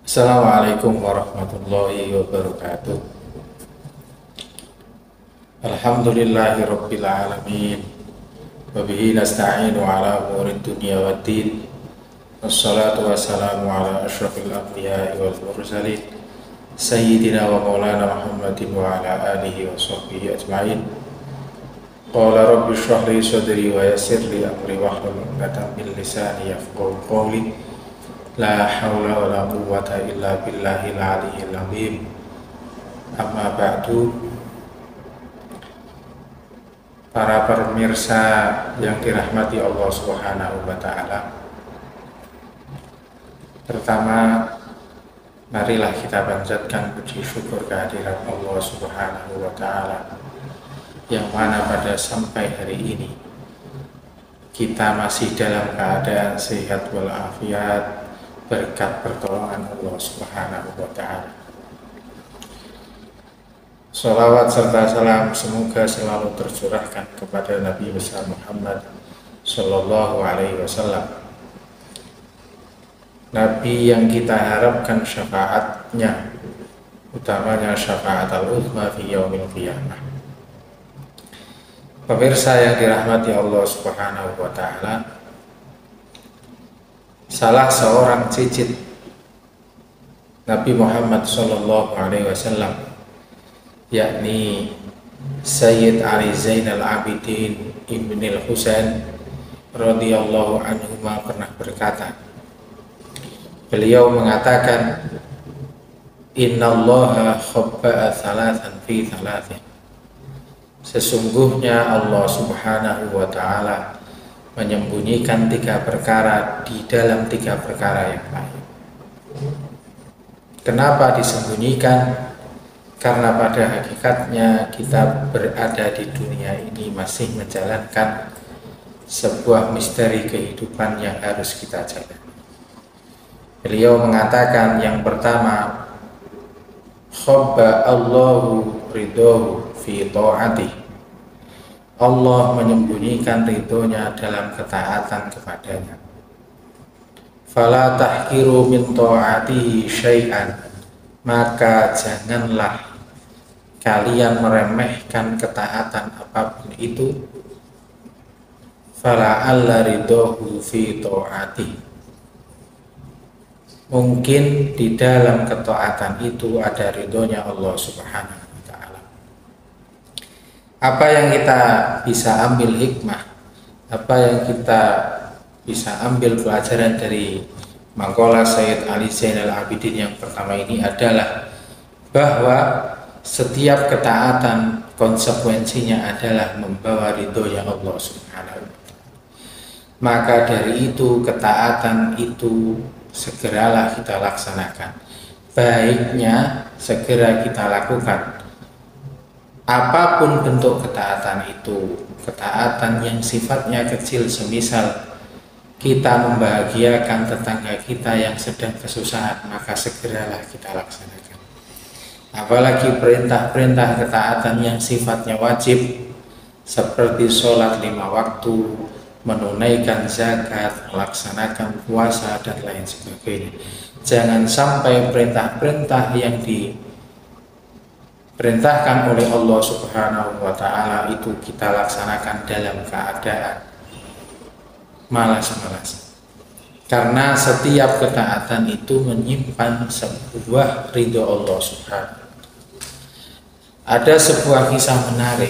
Assalamualaikum warahmatullahi wabarakatuh. Alhamdulillahi rabbil alamin. Wa bihi nasta'inu ala umuri dunya waddin. Wassalatu wassalamu ala asyrafil anbiya'i wal mursalin Sayyidina wa maulana Muhammadin wa ala alihi wa sahbihi ajma'in. Qala rabbi shrah li sadri wa yassir li amri wahlul 'uqdatam min lisani yafqahu qawli. La haula wa la quwwata illa billahil aliyyil azim. Amma ba'du. Para pemirsa yang dirahmati Allah Subhanahu wa taala. Pertama, marilah kita panjatkan puji syukur kehadirat Allah Subhanahu wa taala, yang mana pada sampai hari ini kita masih dalam keadaan sehat walafiat berkat pertolongan Allah Subhanahu wa taala. Sholawat serta salam semoga selalu tercurahkan kepada Nabi besar Muhammad Sallallahu Alaihi Wasallam, Nabi yang kita harapkan syafaatnya, utamanya syafaat al-uzma fi yaumil qiyamah. Pemirsa yang dirahmati Allah Subhanahu wa taala, salah seorang cicit Nabi Muhammad Sallallahu Alaihi Wasallam, yakni Sayyid Ali Zainal Abidin Ibnil Husain radhiyallahu anhu pernah berkata, beliau mengatakan, innallaha khabba'a thalathan fi thalathin, sesungguhnya Allah Subhanahu wa taala menyembunyikan 3 perkara di dalam 3 perkara yang lain. Kenapa disembunyikan? Karena pada hakikatnya kita berada di dunia ini masih menjalankan sebuah misteri kehidupan yang harus kita jalani. Beliau mengatakan yang pertama, khabba Allahu ridhahu fi ta'atih, Allah menyembunyikan ridhonya dalam ketaatan kepadanya. Fala tahkiru min ta'atihi syai'an, maka janganlah kalian meremehkan ketaatan apapun itu. Fala alla ridhahu fi ta'atihi, mungkin di dalam ketaatan itu ada ridhonya Allah Subhanahu wa taala. Apa yang kita bisa ambil hikmah, apa yang kita bisa ambil pelajaran dari maqalah Sayyid Ali Zainal Abidin yang pertama ini adalah bahwa setiap ketaatan konsekuensinya adalah membawa ridhonya Allah Subhanahu wa taala. Maka dari itu ketaatan itu segeralah kita laksanakan. Baiknya segera kita lakukan. Apapun bentuk ketaatan itu, ketaatan yang sifatnya kecil, semisal kita membahagiakan tetangga kita yang sedang kesusahan, maka segeralah kita laksanakan. Apalagi perintah-perintah ketaatan yang sifatnya wajib, seperti sholat 5 waktu, menunaikan zakat, melaksanakan puasa, dan lain sebagainya. Jangan sampai perintah-perintah yang diperintahkan oleh Allah Subhanahu wa taala itu kita laksanakan dalam keadaan malas-malasan. Karena setiap ketaatan itu menyimpan sebuah ridho Allah Subhanahu. Ada sebuah kisah menarik.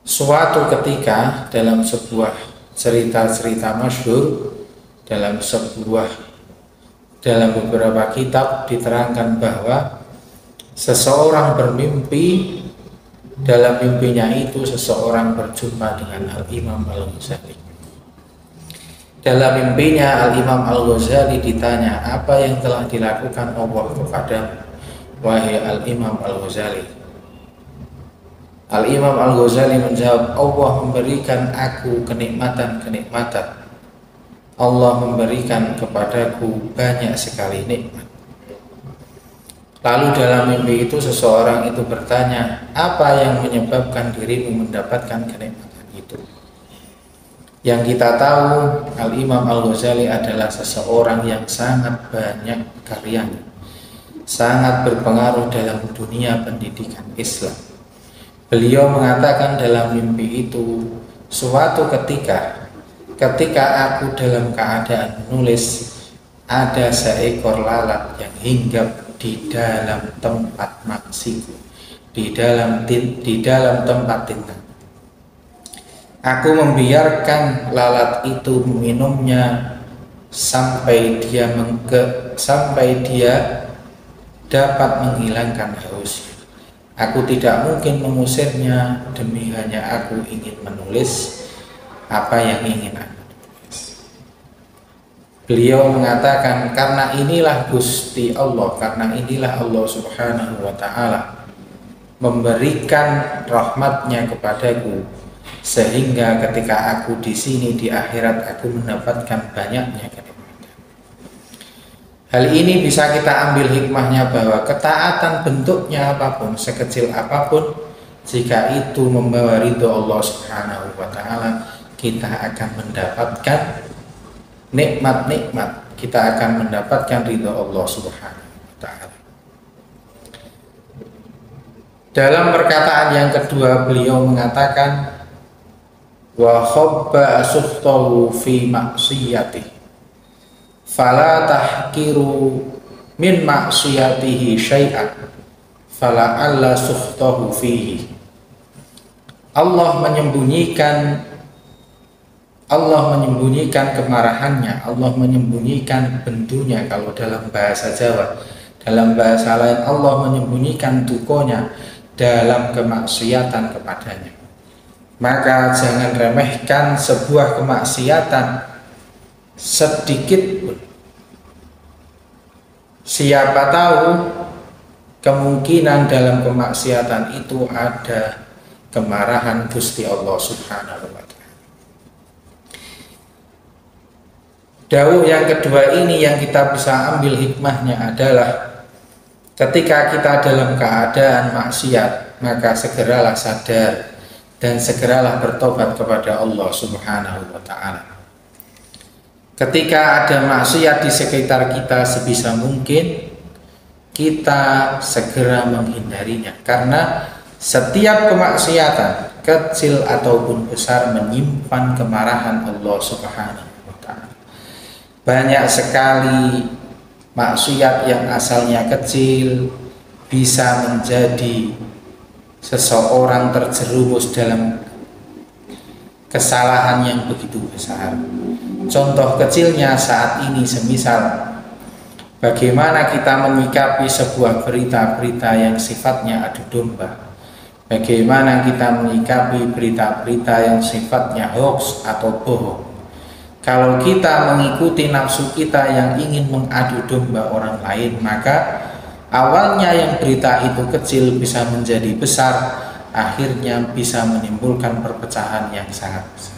Suatu ketika dalam sebuah cerita-cerita masyhur, dalam beberapa kitab diterangkan bahwa seseorang bermimpi, dalam mimpinya itu seseorang berjumpa dengan Al-Imam Al-Ghazali. Dalam mimpinya Al-Imam Al-Ghazali ditanya, apa yang telah dilakukan Allah kepadamu, wahai Al-Imam Al-Ghazali? Al-Imam Al-Ghazali menjawab, Allah memberikan aku kenikmatan-kenikmatan. Allah memberikan kepadaku banyak sekali nikmat. Lalu dalam mimpi itu seseorang itu bertanya, apa yang menyebabkan dirimu mendapatkan kenikmatan itu? Yang kita tahu Al-Imam Al-Ghazali adalah seseorang yang sangat banyak karyanya, sangat berpengaruh dalam dunia pendidikan Islam. Beliau mengatakan dalam mimpi itu, suatu ketika aku dalam keadaan menulis, ada seekor lalat yang hinggap di dalam tempat maksiku, di dalam tempat tinta. Aku membiarkan lalat itu meminumnya sampai dia dapat menghilangkan hausnya. Aku tidak mungkin mengusirnya, demi hanya aku ingin menulis apa yang ingin aku tulis. Beliau mengatakan, karena inilah Gusti Allah, karena inilah Allah Subhanahu wa Ta'ala memberikan rahmatnya kepadaku, sehingga ketika aku di sini di akhirat aku mendapatkan banyaknya kenikmatan. Hal ini bisa kita ambil hikmahnya bahwa ketaatan bentuknya apapun, sekecil apapun, jika itu membawa ridho Allah Subhanahu wa Ta'ala, kita akan mendapatkan nikmat-nikmat, kita akan mendapatkan ridho Allah Subhanahu wa Ta'ala. Dalam perkataan yang kedua, beliau mengatakan, wa khabba suhtahu fi maksiyatihi fala tahkiru min maksiyatihi syai'an fala alla suhtahu fihi. Allah menyembunyikan kemarahannya, Allah menyembunyikan bendunya kalau dalam bahasa Jawa. Dalam bahasa lain, Allah menyembunyikan dukonya dalam kemaksiatan kepadanya. Maka jangan remehkan sebuah kemaksiatan sedikit pun. Siapa tahu kemungkinan dalam kemaksiatan itu ada kemarahan Gusti Allah Subhanahu wa Ta'ala. Dawuh yang kedua ini yang kita bisa ambil hikmahnya adalah, ketika kita dalam keadaan maksiat, maka segeralah sadar dan segeralah bertobat kepada Allah Subhanahu wa Ta'ala. Ketika ada maksiat di sekitar kita, sebisa mungkin kita segera menghindarinya, karena setiap kemaksiatan kecil ataupun besar menyimpan kemarahan Allah Subhanahu wa Ta'ala. Banyak sekali maksiat yang asalnya kecil bisa menjadi seseorang terjerumus dalam kesalahan yang begitu besar. Contoh kecilnya saat ini semisal bagaimana kita menyikapi sebuah berita-berita yang sifatnya adu domba, bagaimana kita menyikapi berita-berita yang sifatnya hoax atau bohong. Kalau kita mengikuti nafsu kita yang ingin mengadu domba orang lain, maka awalnya yang berita itu kecil bisa menjadi besar, akhirnya bisa menimbulkan perpecahan yang sangat besar.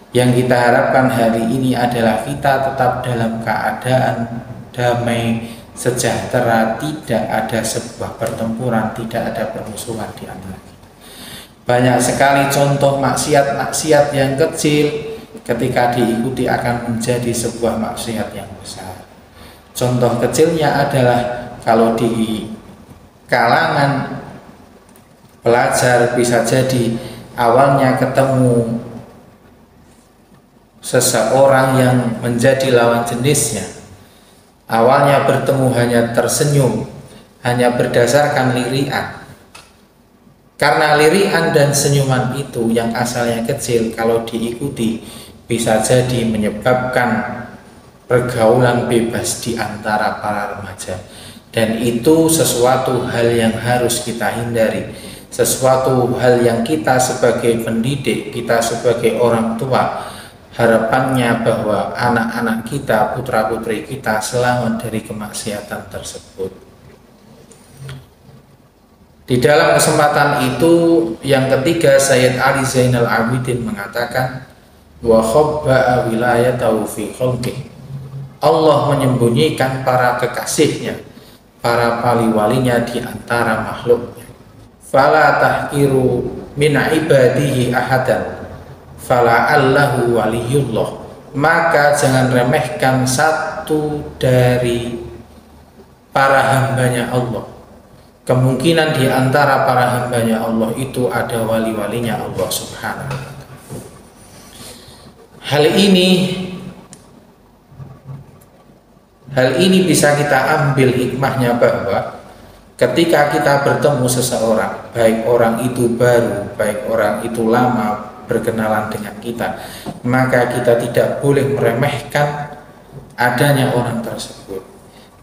Yang kita harapkan hari ini adalah kita tetap dalam keadaan damai, sejahtera, tidak ada sebuah pertempuran, tidak ada permusuhan di antara kita. Banyak sekali contoh maksiat-maksiat yang kecil ketika diikuti akan menjadi sebuah maksiat yang besar. Contoh kecilnya adalah kalau di kalangan pelajar bisa jadi awalnya ketemu seseorang yang menjadi lawan jenisnya, awalnya bertemu hanya tersenyum, hanya berdasarkan lirian. Karena lirian dan senyuman itu yang asalnya kecil, kalau diikuti bisa jadi menyebabkan pergaulan bebas di antara para remaja. Dan itu sesuatu hal yang harus kita hindari, sesuatu hal yang kita sebagai pendidik, kita sebagai orang tua, harapannya bahwa anak-anak kita, putra-putri kita selamat dari kemaksiatan tersebut. Di dalam kesempatan itu yang ketiga, Sayyid Ali Zainal Abidin mengatakan, wa khabba'a wilayatahu fi khalqihi. Allah menyembunyikan para kekasihnya, para wali-walinya di antara makhluknya. Fala tahkiru min ibadihi ahadan fala'allahu waliyullah, maka jangan remehkan satu dari para hambanya Allah. Kemungkinan di antara para hambanya Allah itu ada wali-walinya Allah Subhanahu wa ta'ala. Hal ini bisa kita ambil hikmahnya, bahwa ketika kita bertemu seseorang, baik orang itu baru, baik orang itu lama berkenalan dengan kita, maka kita tidak boleh meremehkan adanya orang tersebut,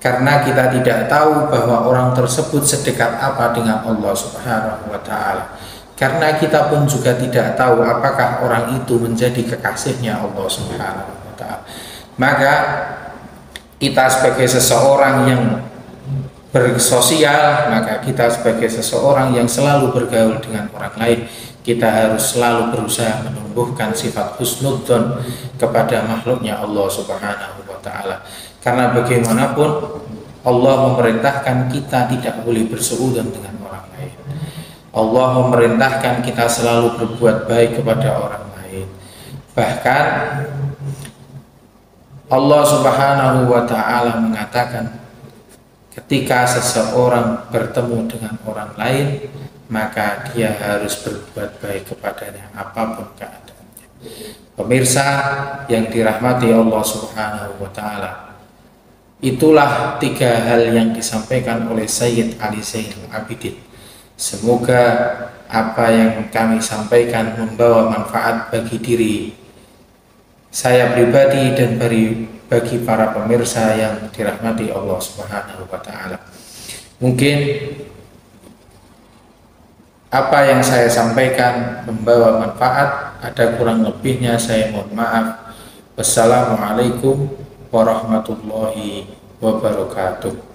karena kita tidak tahu bahwa orang tersebut sedekat apa dengan Allah Subhanahu wa ta'ala. Karena kita pun juga tidak tahu apakah orang itu menjadi kekasihnya Allah Subhanahu wa ta'ala. Maka kita sebagai seseorang yang bersosial, maka kita sebagai seseorang yang selalu bergaul dengan orang lain, kita harus selalu berusaha menumbuhkan sifat husnudzon kepada makhluknya Allah Subhanahu wa ta'ala. Karena bagaimanapun Allah memerintahkan kita tidak boleh berseudon dengan orang lain. Allah memerintahkan kita selalu berbuat baik kepada orang lain. Bahkan Allah Subhanahu wa ta'ala mengatakan, ketika seseorang bertemu dengan orang lain, maka dia harus berbuat baik kepadanya apapun keadaannya. Pemirsa yang dirahmati Allah Subhanahu wa ta'ala, itulah 3 hal yang disampaikan oleh Sayyid Ali Zainul Abidin. Semoga apa yang kami sampaikan membawa manfaat bagi diri saya pribadi dan bagi para pemirsa yang dirahmati Allah Subhanahu wa ta'ala. Mungkin apa yang saya sampaikan membawa manfaat, ada kurang lebihnya saya mohon maaf. Wassalamualaikum warahmatullahi wabarakatuh.